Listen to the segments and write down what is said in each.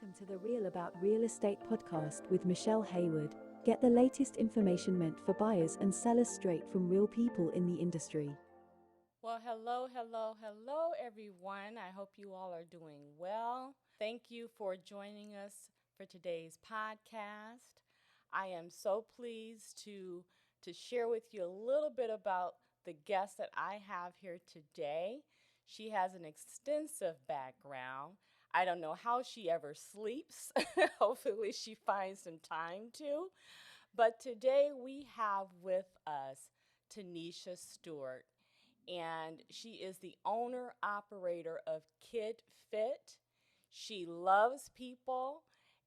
Welcome to the Real About Real Estate podcast with Michelle Hayward. Get the latest information meant for buyers and sellers straight from real people in the industry. Well, hello, everyone. I hope you all are doing well. Thank you for joining us for today's podcast. I am so pleased to share with you a little bit about the guest that I have here today. She has an extensive background. I don't know how she ever sleeps. Hopefully, she finds some time to. But today we have with us Tanisha Stewart, and she is the owner operator of KIDFIT. She loves people,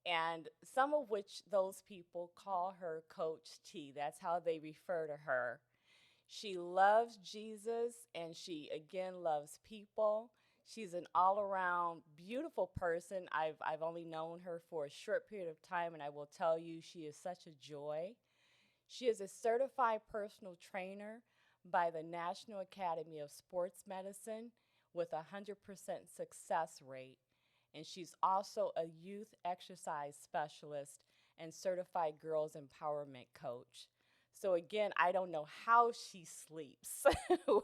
and some of which those people call her Coach T. That's how they refer to her. She loves Jesus, and she again loves people. She's an all-around beautiful person. I've only known her for a short period of time, and I will tell you she is such a joy. She is a certified personal trainer by the National Academy of Sports Medicine with a 100% success rate. And she's also a youth exercise specialist and certified girls empowerment coach. So again, I don't know how she sleeps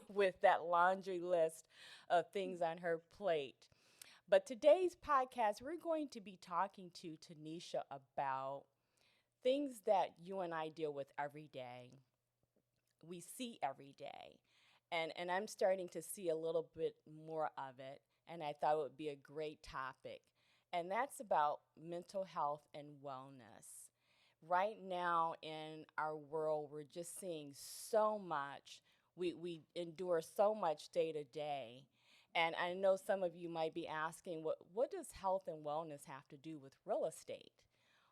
with that laundry list of things on her plate. But today's podcast, we're going to be talking to Tanisha about things that you and I deal with every day, we see every day. And I'm starting to see a little bit more of it, and I thought it would be a great topic. And that's about mental health and wellness. Right now in our world, we're just seeing so much. We endure so much day to day. And I know some of you might be asking, what does health and wellness have to do with real estate?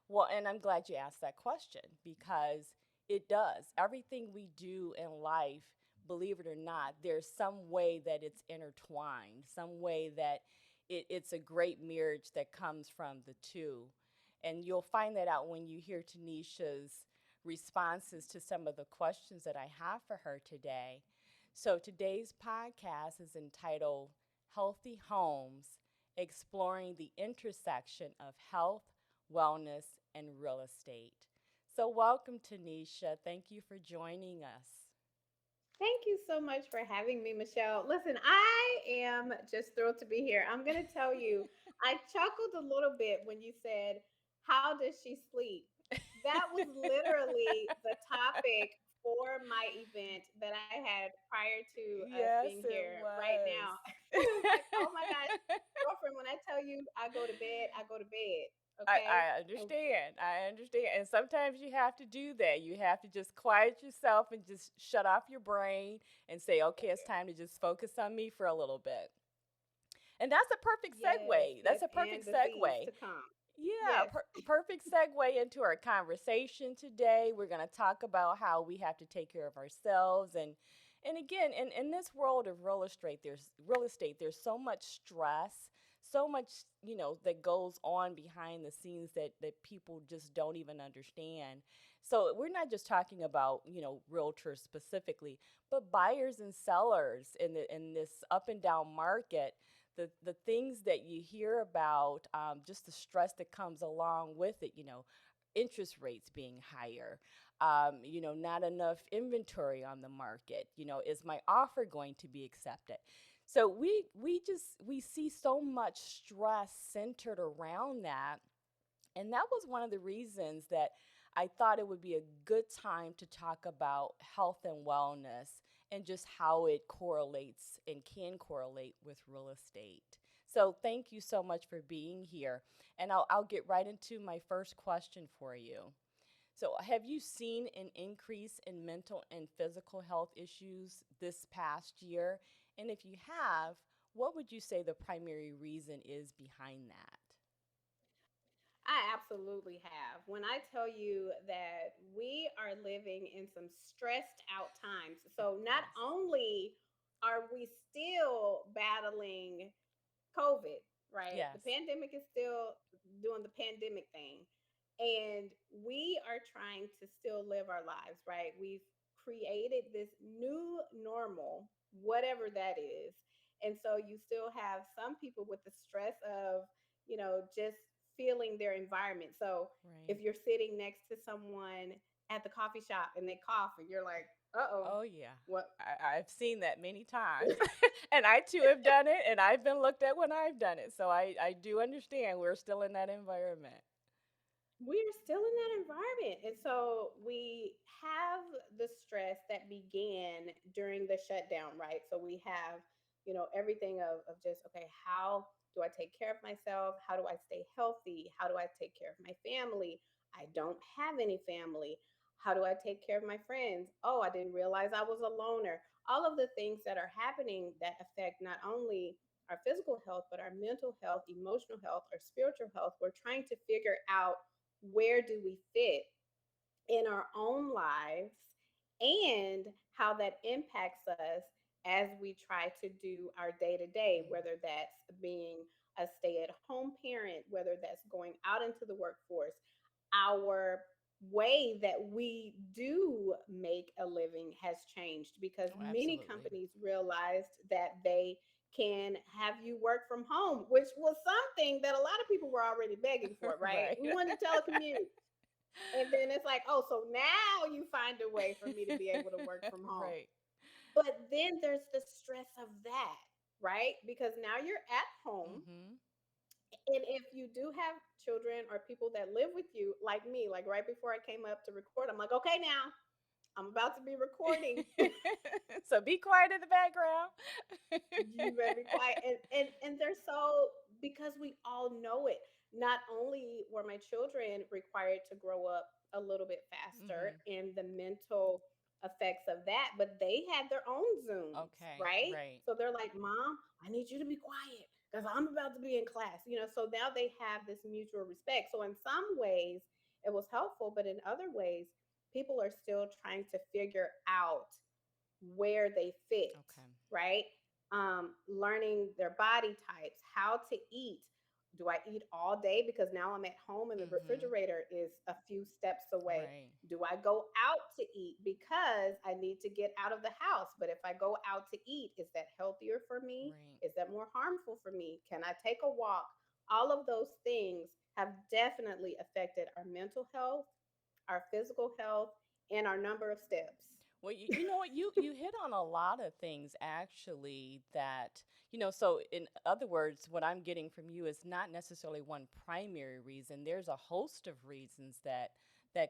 Well, and I'm glad you asked that question because it does. Everything we do in life, believe it or not, there's some way that it's intertwined, some way that it's a great marriage that comes from the two. And you'll find that out when you hear Tanisha's responses to some of the questions that I have for her today. So today's podcast is entitled Healthy Homes, Exploring the Intersection of Health, Wellness, and Real Estate. So welcome, Tanisha. Thank you for joining us. Thank you so much for having me, Michelle. Listen, I am just thrilled to be here. I'm going to tell you, I chuckled a little bit when you said, how does she sleep? That was literally the topic for my event that I had prior to us being Yes, it here right now. was. It was like, oh my gosh, girlfriend, when I tell you I go to bed, I go to bed. I Okay. And understand. I understand. And sometimes you have to do that. You have to just quiet yourself and just shut off your brain and say, okay, it's time to just focus on me for a little bit. And that's a perfect yes, segue. yes, That's a and perfect the things segue. to come. Yeah, Yes. perfect segue into our conversation today. We're going to talk about how we have to take care of ourselves and again, in this world of real estate, there's so much stress, so much, that goes on behind the scenes that people just don't even understand. So we're not just talking about, realtors specifically, but buyers and sellers in this up and down market, the things that you hear about, just the stress that comes along with it, interest rates being higher, not enough inventory on the market, is my offer going to be accepted? So we see so much stress centered around that, and that was one of the reasons that I thought it would be a good time to talk about health and wellness and just how it correlates and can correlate with real estate. So thank you so much for being here. And I'll get right into my first question for you. So have you seen an increase in mental and physical health issues this past year? And if you have, what would you say the primary reason is behind that? I absolutely have. When I tell you that we are living in some stressed out times. So not Yes. only are we still battling COVID, right? The Yes. pandemic is still doing the pandemic thing. And we are trying to still live our lives, right? We've created this new normal, whatever that is. And so you still have some people with the stress of, just feeling their environment. So Right. if you're sitting next to someone at the coffee shop and they cough and you're like, uh-oh, Oh, yeah. what? I've seen that many times. And I too have done it, and I've been looked at when I've done it. So I do understand we're still in that environment. We are still in that environment. And so we have the stress that began during the shutdown, right? So we have, everything of just, okay, how do I take care of myself? How do I stay healthy? How do I take care of my family? I don't have any family. How do I take care of my friends? Oh, I didn't realize I was a loner. All of the things that are happening that affect not only our physical health, but our mental health, emotional health, or spiritual health. We're trying to figure out where do we fit in our own lives and how that impacts us as we try to do our day to day, Mm. whether that's being a stay at home parent, whether that's going out into the workforce. Our way that we do make a living has changed because Oh, many absolutely. companies realized that they can have you work from home, which was something that a lot of people were already begging for, right? Right. We wanted to telecommute. And then it's like, oh, so now you find a way for me to be able to work from home. Right. But then there's the stress of that, right? Because now you're at home. Mhm. And if you do have children or people that live with you, like me, like right before I came up to record, I'm like, okay, now I'm about to be recording. So be quiet in the background. You better be quiet. And they're so, because we all know it. Not only were my children required to grow up a little bit faster Mhm. in the mental effects of that, but they had their own Zooms, Okay. right? Right. So they're like, Mom, I need you to be quiet because I'm about to be in class. So now they have this mutual respect. So in some ways it was helpful, but in other ways, people are still trying to figure out where they fit, Okay. right? Learning their body types, how to eat. Do I eat all day because now I'm at home and the Mhm. refrigerator is a few steps away? Right. Do I go out to eat because I need to get out of the house? But if I go out to eat, is that healthier for me? Right. Is that more harmful for me? Can I take a walk? All of those things have definitely affected our mental health, our physical health, and our number of steps. Well, you know what, you hit on a lot of things actually that, so in other words, what I'm getting from you is not necessarily one primary reason. There's a host of reasons that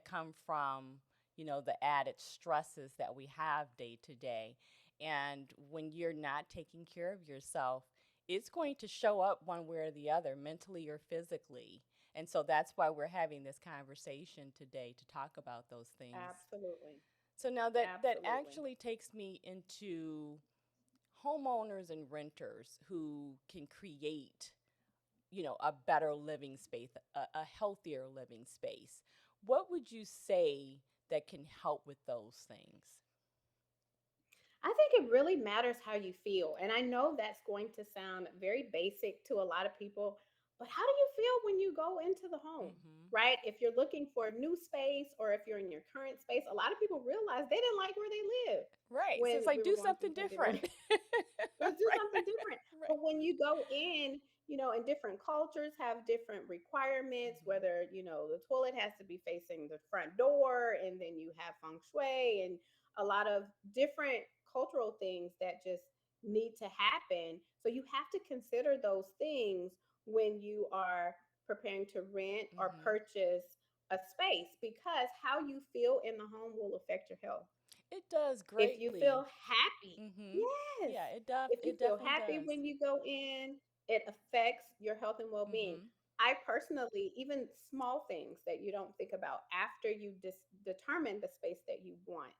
come from, the added stresses that we have day to day. And when you're not taking care of yourself, it's going to show up one way or the other, mentally or physically. And so that's why we're having this conversation today to talk about those things. Absolutely. So now that Absolutely. actually takes me into homeowners and renters who can create, a better living space, a healthier living space. What would you say that can help with those things? I think it really matters how you feel. And I know that's going to sound very basic to a lot of people, but how do you feel when you go into the home, Mhm. right? If you're looking for a new space or if you're in your current space, a lot of people realize they didn't like where they live Right. So when it's like we were do going through something the pandemic. different. Let's do Right. something different. Right. But when you go in, and different cultures have different requirements, Mhm. whether, the toilet has to be facing the front door, and then you have feng shui and a lot of different cultural things that just need to happen. So you have to consider those things when you are preparing to rent or Mhm. purchase a space because how you feel in the home will affect your health. It does If you feel greatly. happy, Mhm. yes. Yeah, If you it feel definitely happy does. when you go in, it affects your health and well being. Mhm. I personally, even small things that you don't think about after you determine the space that you want,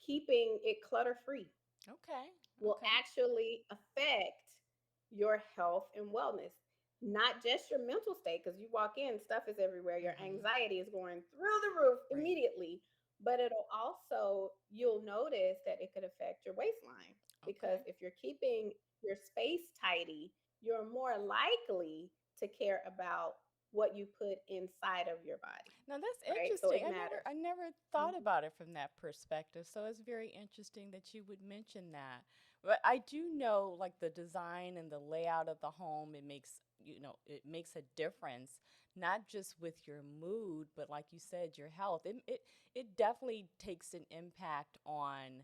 keeping it clutter free Okay. will Okay. actually affect your health and wellness, not just your mental state, because you walk in, stuff is everywhere, your Mhm. anxiety is going through the roof Right. immediately, but it'll also, you'll notice that it could affect your waistline. Because Okay. if you're keeping your space tidy, you're more likely to care about what you put inside of your body, Now that's right? So interesting. it matters. I never thought Mhm. about it from that perspective. So it's very interesting that you would mention that. But I do know like the design and the layout of the home, it makes it makes a difference, not just with your mood, but like you said, your health. It definitely takes an impact on,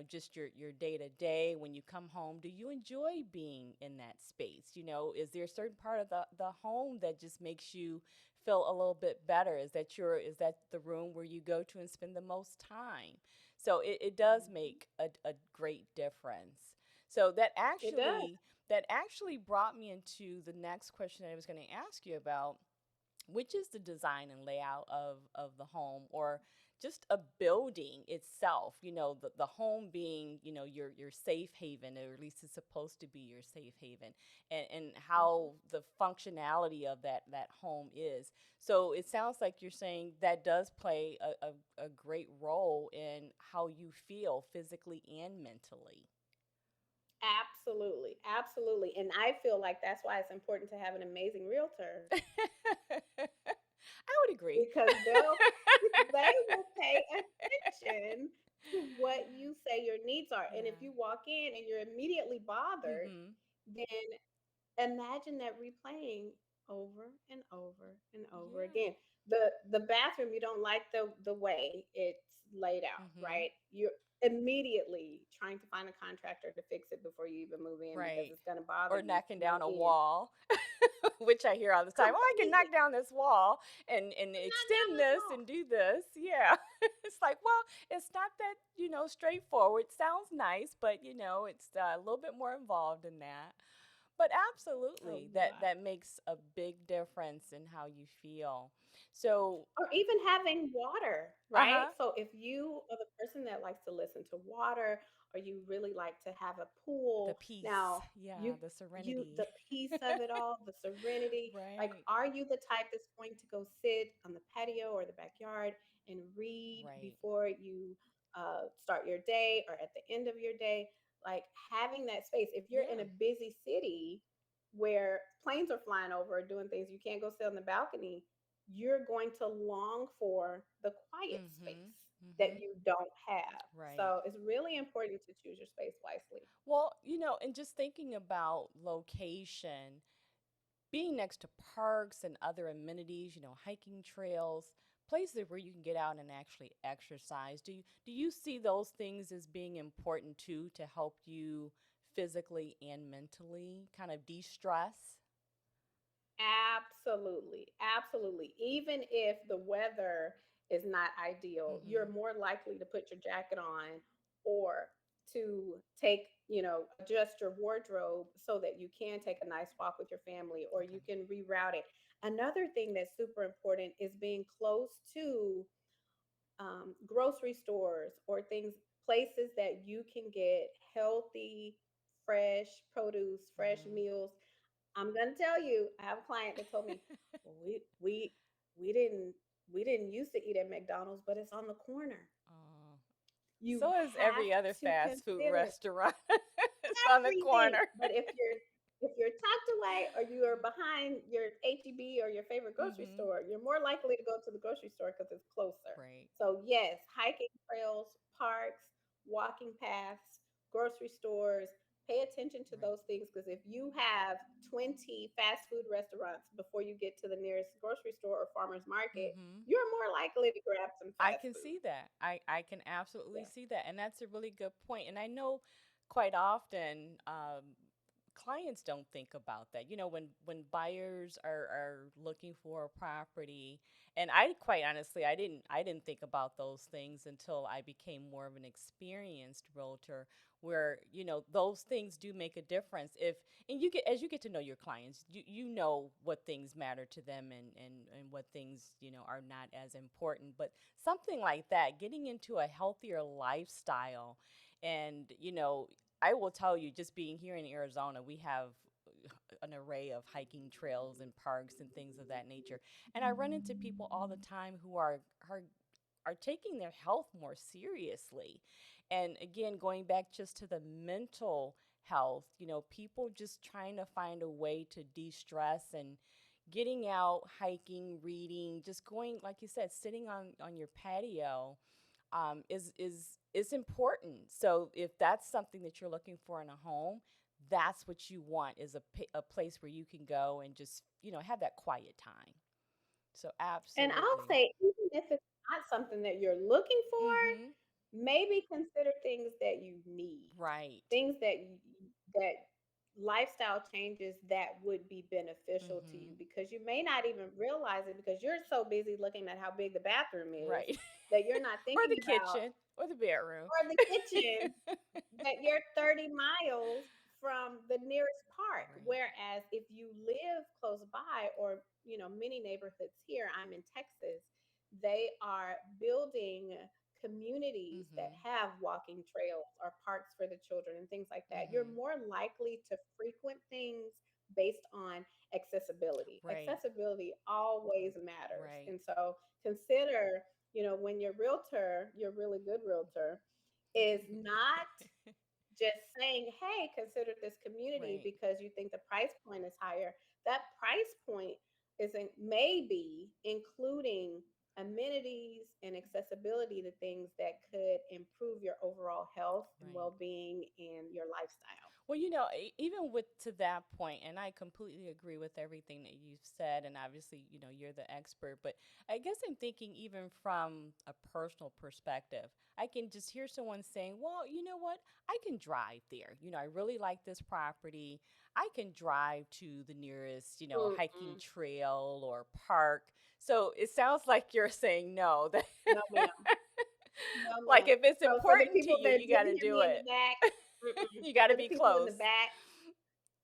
just your day to day. When you come home, do you enjoy being in that space? Is there a certain part of the home that just makes you feel a little bit better? Is that the room where you go to and spend the most time? So it does Mhm. make a great difference. So that It does. actually brought me into the next question that I was going to ask you about, which is the design and layout of the home, or just a building itself. The home being, your safe haven, or at least it's supposed to be your safe haven, and Mhm. how the functionality of that home is. So it sounds like you're saying that does play a great role in how you feel physically and mentally. Absolutely. Absolutely. And I feel like that's why it's important to have an amazing realtor I would agree. because they will pay attention to what you say your needs are. And if Yeah. you walk in and you're immediately bothered, Mhm. then imagine that replaying over and over and over Yeah. again. The bathroom, you don't like the way it's laid out, Mhm. right? You're immediately trying to find a contractor to fix it before you even move in because Right. it's going to bother Or you knocking no down a end. wall, which I hear all the time. Oh, I can knock Completely. down this wall and Not down extend this this wall. and do this. Yeah. It's like, well, it's not that, straightforward. Sounds nice, but it's a little bit more involved than that. But A absolutely, that lot. that makes a big difference in how you feel. So, Or even having water, right? uh-huh, So if you are the person that likes to listen to water or you really like to have a the pool, peace. now Yeah, you the you serenity. the peace of it all, the serenity, like Right. are you the type that's going to go sit on the patio or the backyard and read Right. before you start your day or at the end of your day? Like having that space. If you're in Yeah. a busy city where planes are flying over or doing things, you can't go sit on the balcony, you're going to long for the quiet Mhm. space that Mhm. you don't have. Right. So it's really important to choose your space wisely. Well, and just thinking about location, being next to parks and other amenities, hiking trails, places where you can get out and actually exercise. Do you see those things as being important too, to help you physically and mentally kind of de-stress? Absolutely. Absolutely. Even if the weather is not ideal, you're Mhm. more likely to put your jacket on or to take, adjust your wardrobe so that you can take a nice walk with your family or Okay. you can reroute it. Another thing that's super important is being close to grocery stores or places that you can get healthy, fresh produce, fresh Mhm. meals. I'm gonna tell you, I have a client that told me, well, we didn't we didn't used to eat at McDonald's, but it's on the corner. Uh, You so is have every other to fast food consider restaurant. It's on the everything. corner. But if you're tucked away or you are behind your HEB or your favorite grocery Mhm. store, you're more likely to go to the grocery store because it's closer. Right. So yes, hiking trails, parks, walking paths, grocery stores. Pay attention to Right. those things because if you have 20 fast food restaurants before you get to the nearest grocery store or farmer's market, Mhm. you're more likely to grab some I fast can food. see that. I can absolutely Yeah. see that. And that's a really good point. And I know quite often, clients don't think about that. When buyers are looking for a property, and I quite honestly, I didn't think about those things until I became more of an experienced realtor, where, those things do make a difference. If and you get as you get to know your clients, you know what things matter to them, and what things, are not as important. But something like that, getting into a healthier lifestyle, and I will tell you, just being here in Arizona, we have an array of hiking trails and parks and things of that nature. And I run into people all the time who are taking their health more seriously. And again, going back just to the mental health, people just trying to find a way to de-stress, and getting out, hiking, reading, just going, like you said, sitting on your patio, is important. So if that's something that you're looking for in a home, that's what you want, is a place where you can go and just, have that quiet time. So And I'll absolutely. say, even if it's not something that you're looking Mhm. for, maybe consider things that you need, Right. things that lifestyle changes that would be beneficial to you, Mhm. because you may not even realize it because you're so busy looking at how big the bathroom is Right. that you're not Or thinking the about, kitchen or the bedroom. or the kitchen, that you're 30 miles from the nearest park. Right. Whereas if you live close by, or, many neighborhoods here, I'm in Texas, they are building communities that Mhm. have walking trails or parks for the children and things like that. You're Mhm. more likely to frequent things based on accessibility. Right. Accessibility always matters. Right. And so consider, when your really good realtor is not just saying, hey, consider this community Right. because you think the price point is higher. That price point isn't, maybe including amenities and accessibility to things that could improve your overall health and Right. well-being and your lifestyle. Well, even with to that point, and I completely agree with everything that you've said, and obviously, you're the expert, but I guess I'm thinking even from a personal perspective, I can just hear someone saying, well, you know what? I can drive there. I really like this property. I can drive to the nearest, hiking Mm-mm. trail or park. So it sounds like you're saying no, that No, ma'am. No, like ma'am. if it's So for the important to people you, that you got didn't to hear do me in it. the back, mm-mm. You got to For the be people in the close. back,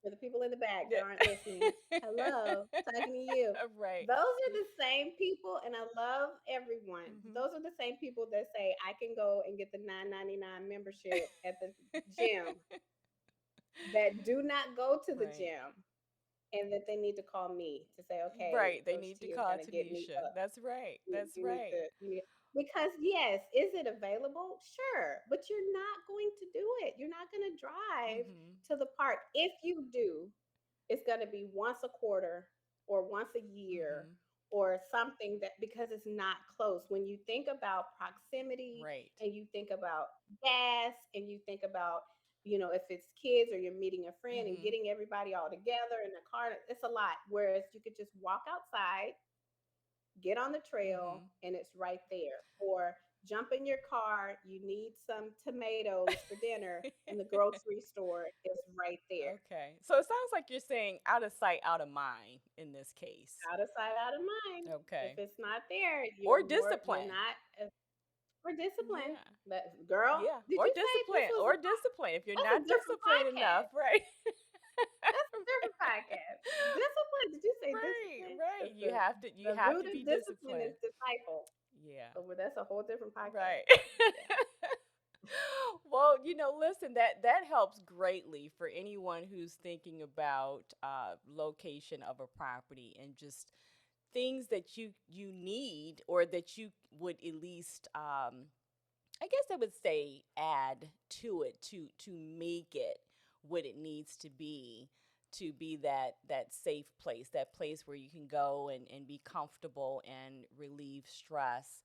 for the people in the back that Yeah. aren't listening, hello, talking to you. Right. Those are the same people, and I love everyone. Hmm. Those are the same people that say I can go and get the 9.99 membership at the gym, that do not go to the Right. gym, and that they need to call me to say, okay, Right. They Coach need to T is call going to get me Tanisha. up. That's right. That's You need right. to, because yes, is it available? Sure, but you're not going to do it. You're not going to drive Hmm. to the park. If you do, it's going to be once a quarter or once a year Hmm. or something, that because it's not close. When you think about proximity Right. and you think about gas and you think about, if it's kids or you're meeting a friend and Hmm. getting everybody all together in the car, it's a lot. Whereas you could just walk outside, get on the trail, Hmm. and it's right there. Or jump in your car, you need some tomatoes for dinner, and the grocery store is right there. Okay. So it sounds like you're saying out of sight, out of mind in this case. Out of sight, out of mind. If Okay. it's not there, Or you're discipline. not, for discipline. Yeah. But girl, Yeah. did Or you say this discipline. was Or discipline. If you're that's a not different disciplined enough, podcast. right? That's a different podcast. Discipline. Did you say Right, discipline? right. Because You the have root to be of discipline is disciplined. disciple. Yeah. So that's a whole different podcast. Right. Yeah. Well, listen, that helps greatly for anyone who's thinking about location of a property and just things that you need, or that you would at least, I guess I would say, add to it to make it what it needs to be that safe place, that place where you can go and be comfortable and relieve stress.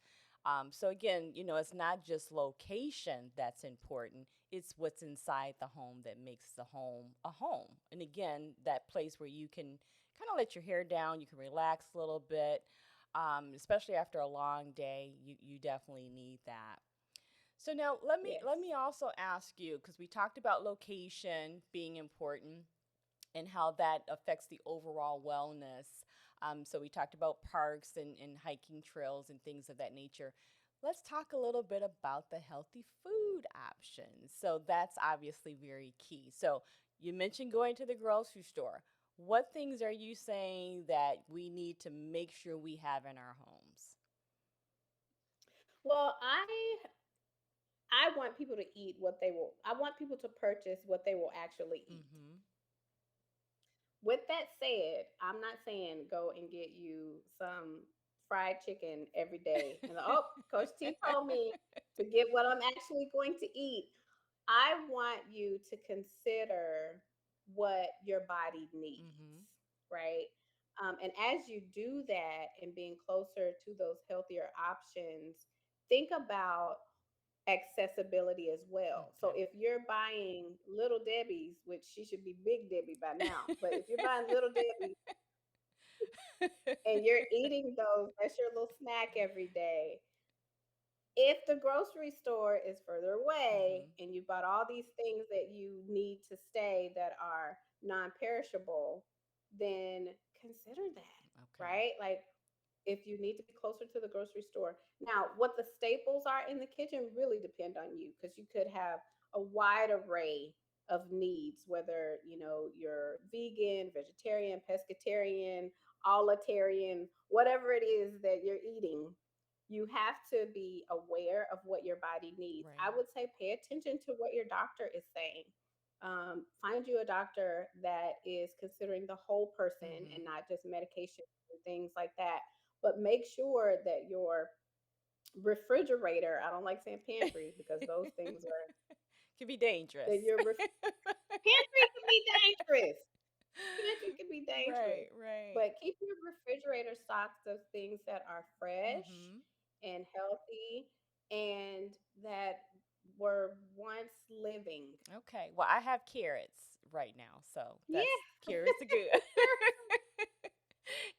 So again, it's not just location that's important. It's what's inside the home that makes the home a home. And again, that place where you can kind of let your hair down, you can relax a little bit, especially after a long day. You definitely need that. So now let Yes. me also ask you, because we talked about location being important and how that affects the overall wellness. So we talked about parks and hiking trails and things of that nature. Let's talk a little bit about the healthy food options. So that's obviously very key. So you mentioned going to the grocery store. What things are you saying that we need to make sure we have in our homes? Well, I want people to eat what they will. I want people to purchase what they will actually eat. Mm-hmm. With that said, I'm not saying go and get you some fried chicken every day. And oh, Coach T told me to get what I'm actually going to eat. I want you to consider what your body needs, Mm-hmm. right? And as you do that and being closer to those healthier options, think about accessibility as well. So Okay. if you're buying Little Debbie's, which she should be Big Debbie by now, but if you're buying Little Debbie and you're eating those, that's your little snack every day. If the grocery store is further away Mhm. and you bought all these things that you need to stay that are non-perishable, then consider that, Okay. right? Like if you need to be closer to the grocery store. Now, what the staples are in the kitchen really depend on you because you could have a wide array of needs, whether you're vegan, vegetarian, pescatarian, allitarian, whatever it is that you're eating. You have to be aware of what your body needs. I Right. would say pay attention to what your doctor is saying. Find you a doctor that is considering the whole person and Mhm. not just medication and things like that. But make sure that your refrigerator, I don't like saying pantry because those things are, Can be dangerous. that your pantry can be dangerous. Pantry can be Right, dangerous. right. But keep your refrigerator stocked of things that are fresh Mhm. and healthy and that were once living. Okay. Well, I have carrots right now, so that's Yeah, carrots are good.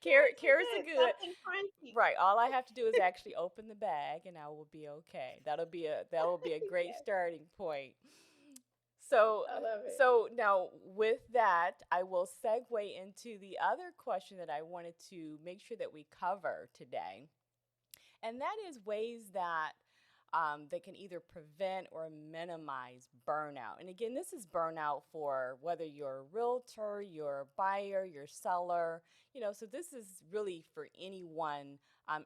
carrots are Carrots are good. good. Something crunchy. Right. All I have to do is actually open the bag and I will be okay. That will be a great Yes, starting point. So I love it. so now with that, I will segue into the other question that I wanted to make sure that we cover today. And that is ways that they can either prevent or minimize burnout. And again, this is burnout for whether you're a realtor, you're a buyer, you're a seller, so this is really for anyone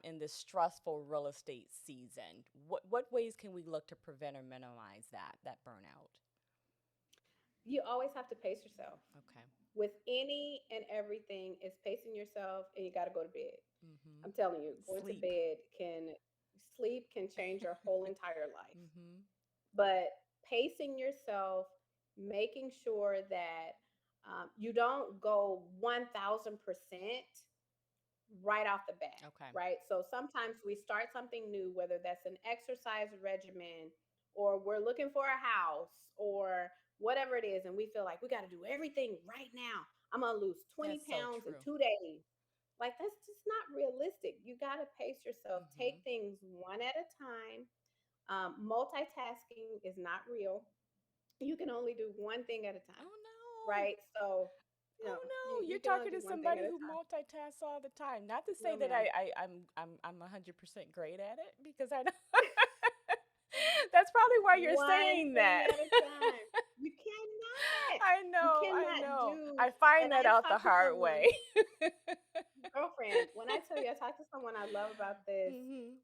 in this stressful real estate season. What ways can we look to prevent or minimize that burnout? You always have to pace yourself. Okay. With any and everything, is pacing yourself and you got to go to bed. Mm-hmm. I'm telling you, going to Sleep. bed can sleep can change your whole entire life. Mm-hmm. But pacing yourself, making sure that you don't go 1000% right off the bat, Okay. right? So sometimes we start something new, whether that's an exercise regimen or we're looking for a house or whatever it is, and we feel like we got to do everything right now. I'm going to lose 20 That's so pounds in true. 2 days. Like, that's just not realistic. You got to pace yourself, Mm-hmm. take things one at a time. Multitasking is not real. You can only do one thing at a time, Oh no. right? So, Oh you, no, you you're can only talking do to one thing somebody at a who time. multitasks all the time. Not to say No, that ma'am. I'm 100% great at it because I know that's probably why you're One saying thing that. at a time. You cannot. I You know, I cannot know. do. I find And that I out the talked to hard way. someone, girlfriend, when I tell you, I talked to someone I love about this Mhm.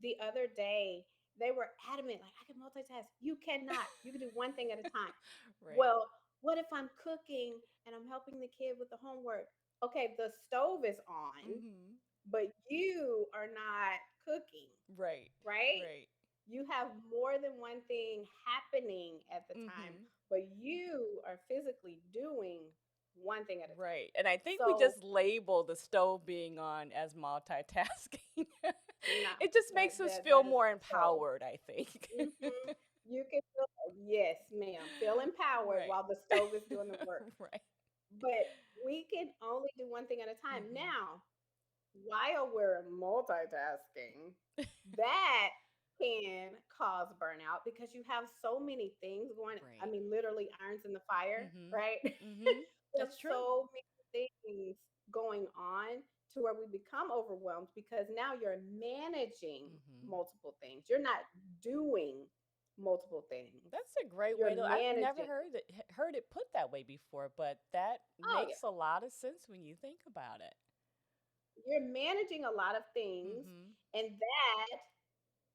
the other day. They were adamant, like, I can multitask. You cannot. You can do one thing at a time. Right. Well, what if I'm cooking and I'm helping the kid with the homework? Okay, the stove is on, Mhm. but you are not cooking, Right. right? Right. You have more than one thing happening at the time, Mhm. but you are physically doing one thing at a time. Right. And I think we So, just label the stove being on as multitasking. no, It just makes that us that feel that is more not so. empowered, I think. Hmm. You can feel, yes, ma'am, feel empowered Right. while the stove is doing the work. Right. But we can only do one thing at a time. Mhm. Now, while we're multitasking, that can cause burnout because you have so many things going. I Right. mean, literally irons in the fire, Mhm. right? Mhm. We have That's true. so many things going on to where we become overwhelmed because now you're managing Mhm. multiple things. You're not doing multiple things. That's a great You're way to. I've never managing. heard it put that way before, but that Oh yeah. makes a lot of sense when you think about it. You're managing a lot of things Mhm. and that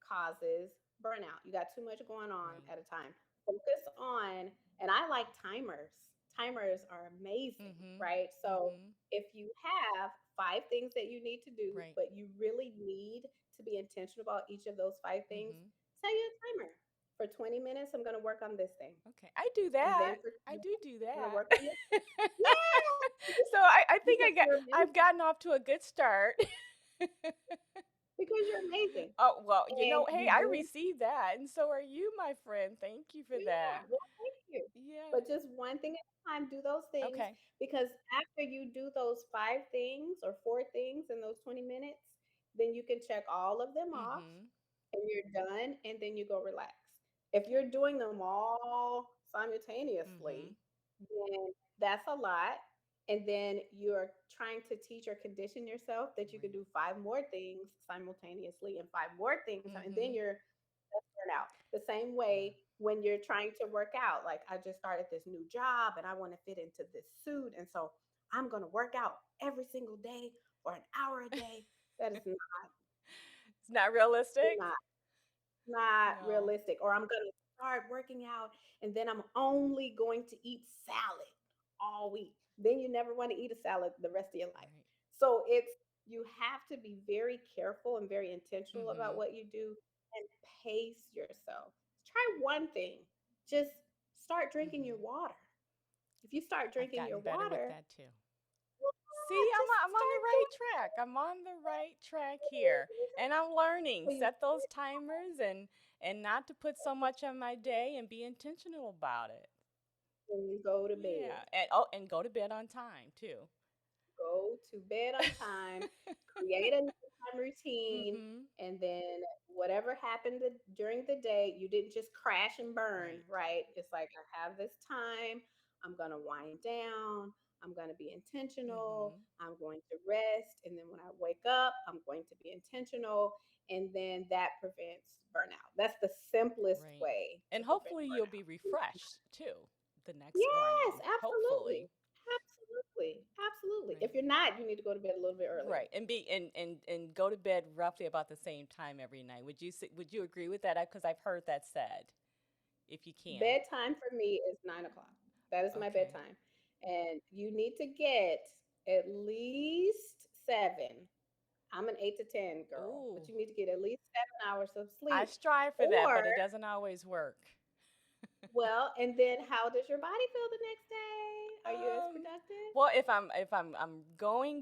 causes burnout. You got too much going on Right. at a time. Focus on, and I like timers. Timers are amazing, Mhm. right? So Mhm. if you have 5 things that you need to do, Right. but you really need to be intentional about each of those 5 things, Mhm. set you a timer. For 20 minutes, I'm going to work on this thing. Okay. I do And that. then for I 20 do minutes, I'm going to that. work on this thing. Yeah, So I think because you're I've managing. gotten off to a good start. because you're amazing. Oh, well, And hey, you I do. received that, and so are you, my friend. Thank you for Yeah, that. well, thank you. Yeah. But just one thing at a time, do those things Okay. because after you do those five things or four things in those 20 minutes, then you can check all of them off Mm-hmm. and you're done and then you go relax. If Okay. you're doing them all Mm-hmm. simultaneously, then that's a lot. And then you're trying to teach or condition yourself that you could Right. do five more things simultaneously and five more things. And then Mm-hmm. you're that's burnout. The same Yeah. way when you're trying to work out, like I just started this new job and I want to fit into this suit. And so I'm going to work out every single day for an hour a day. That is It's not realistic? not not No. realistic. Or I'm going to start working out and then I'm only going to eat salad all week. Then you never want to eat a salad the rest of your life. Right. So it's you have to be very careful and very intentional about Mm-hmm. what you do and pace yourself. Try one thing. Just start drinking your Mm-hmm. water. If you start I've drinking gotten your better with water, that too. yeah, See, just I'm on start the right doing track. that. I'm on the right track here. And I'm learning. So you Set those timers and not to put so much on my day and be intentional about it. when you go to bed. Yeah. And go to bed on time too. Go to bed on time, create a nighttime routine, Mm-hmm. and then whatever happened during the day, you didn't just crash and burn, Right. right? It's like, I have this time, I'm going to wind down, I'm going to be intentional, Mm-hmm. I'm going to rest, and then when I wake up, I'm going to be intentional, and then that prevents burnout. That's the simplest Right. way to And prevent hopefully you'll be burnout. refreshed too the next Yes, morning. absolutely. Hopefully. Absolutely. Absolutely. If Right. you're not, you need to go to bed a little bit earlier. Right. And go to bed roughly about the same time every night. Would you agree with that? Because I've heard that said. If you can. Bedtime for me is 9 o'clock. That is my Okay. bedtime. And you need to get at least seven. I'm an 8 to 10 girl, but Ooh. you need to get at least 7 hours of I sleep. strive for that, Or, but it doesn't always work. well, and then how does your body feel the next day? Are you as Um, productive? well, if I'm going,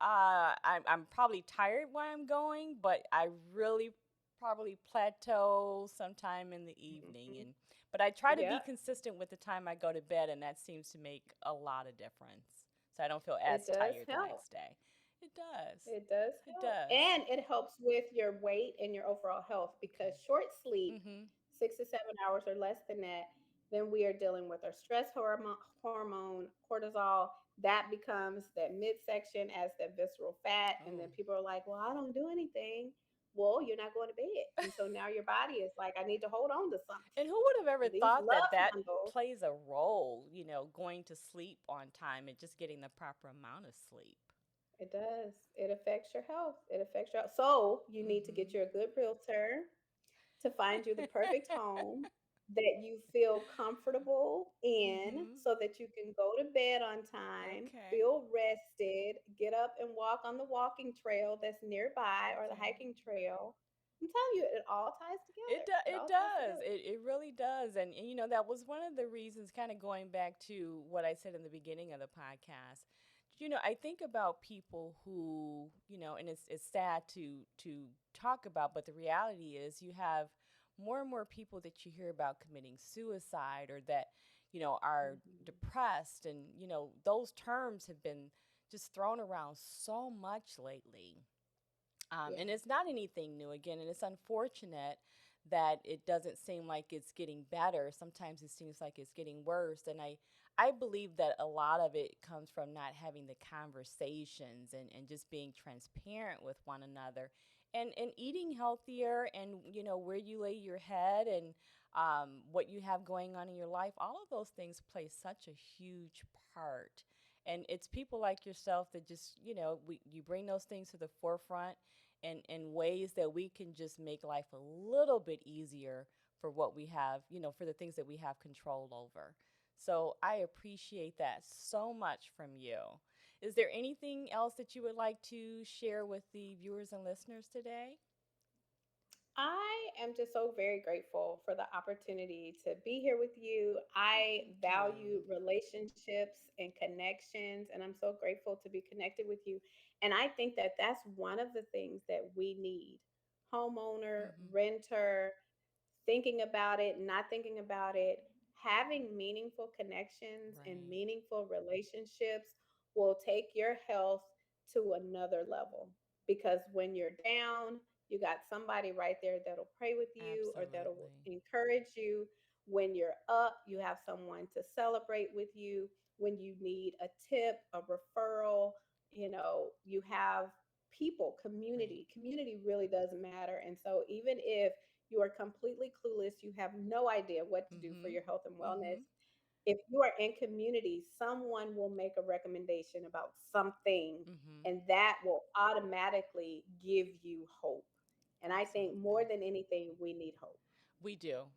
I'm probably tired when I'm going, but I really probably plateau sometime in the evening, Mhm. and but I try to be Yep, consistent with the time I go to bed, and that seems to make a lot of difference. So I don't feel it as does tired the help. next day. It does. It does It help. does. And it helps with your weight and your overall health because Okay. short sleep, Mhm. 6 to 7 hours or less than that, then we are dealing with our stress hormone cortisol. That becomes that midsection as that visceral fat. And Oh. then people are like, well, I don't do anything. Well, you're not going to bed. And so now your body is like, I need to hold on to And something. who would have ever And these thought that love that handles, plays a role, going to sleep on time and just getting the proper amount of sleep? it does. It affects your health. It affects your health. So you need to get Mhm. you a good realtor to find you the perfect home that you feel comfortable in Mhm. so that you can go to bed on time, Okay. feel rested, get up and walk on the walking trail that's nearby or the Okay. hiking trail. I'm telling you, it all ties together. It It all ties does. together. It really does. And that was one of the reasons, kind of going back to what I said in the beginning of the podcast. I think about people who, and it's sad to talk about, but the reality is you have more and more people that you hear about committing suicide or that, are Mhm. depressed, and those terms have been just thrown around so much lately. Yeah, And it's not anything new again, and it's unfortunate that it doesn't seem like it's getting better. Sometimes it seems like it's getting worse, and I believe that a lot of it comes from not having the conversations and just being transparent with one another, and eating healthier, and where you lay your head, and what you have going on in your life. All of those things play such a huge part. And it's people like yourself that just, you bring those things to the forefront in ways that we can just make life a little bit easier for what we have, for the things that we have control over. So I appreciate that so much from you. Is there anything else that you would like to share with the viewers and listeners today? I am just so very grateful for the opportunity to be here with you. Oh, I thank value you. relationships and connections, and I'm so grateful to be connected with you. And I think that that's one of the things that we need: homeowner, Hmm. renter, thinking about it, not thinking about it, having meaningful connections and Right. meaningful relationships will take your health to another level. Because when you're down, you got somebody right there that'll pray with you or that'll Absolutely. encourage you. When you're up, you have someone to celebrate with you. When you need a tip, a referral, you have people, Right. community. Community really does matter. And so, even if you are completely clueless, you have no idea what to do for Hmm. your health and wellness, Hmm. if you are in community, someone will make a recommendation about something, Hmm. and that will automatically give you hope. And I think more Absolutely. than anything, we need hope. We do.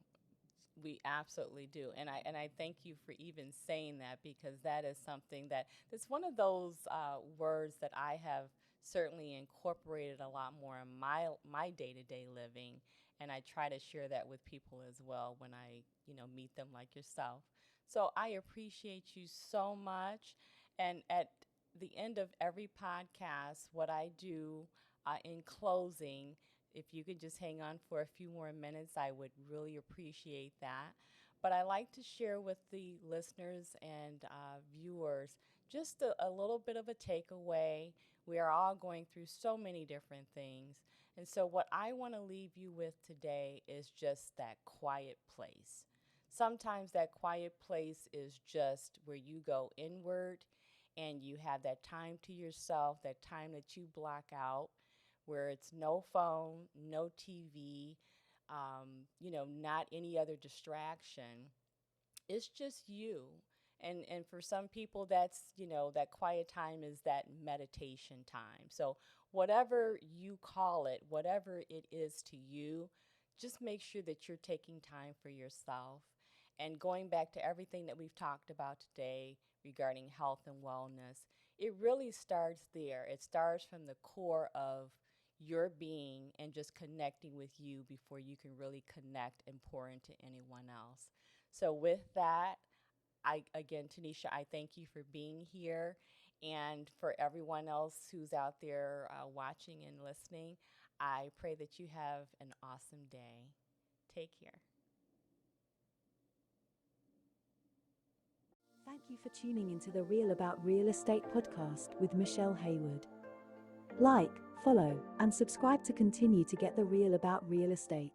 We absolutely do. And I thank you for even saying that, because that is something that's one of those words that I have certainly incorporated a lot more in my day-to-day living, and I try to share that with people as well when I, meet them like yourself. So I appreciate you so much. And at the end of every podcast, what I do in closing, if you could just hang on for a few more minutes, I would really appreciate that. But I like to share with the listeners and viewers just a little bit of a takeaway. We are all going through so many different things. And so, what I want to leave you with today is just that quiet place. Sometimes that quiet place is just where you go inward and you have that time to yourself, that time that you block out, where it's no phone, no TV, not any other distraction. It's just you. And for some people, that's, that quiet time is that meditation time. So whatever you call it, whatever it is to you, just make sure that you're taking time for yourself. And going back to everything that we've talked about today regarding health and wellness, it really starts there. It starts from the core of your being and just connecting with you before you can really connect and pour into anyone else. So, with that, again, Tanisha, I thank you for being here. And for everyone else who's out there watching and listening, I pray that you have an awesome day. Take care. Thank you for tuning into the Real About Real Estate podcast with Michelle Hayward. Like, follow, and subscribe to continue to get the real about real estate.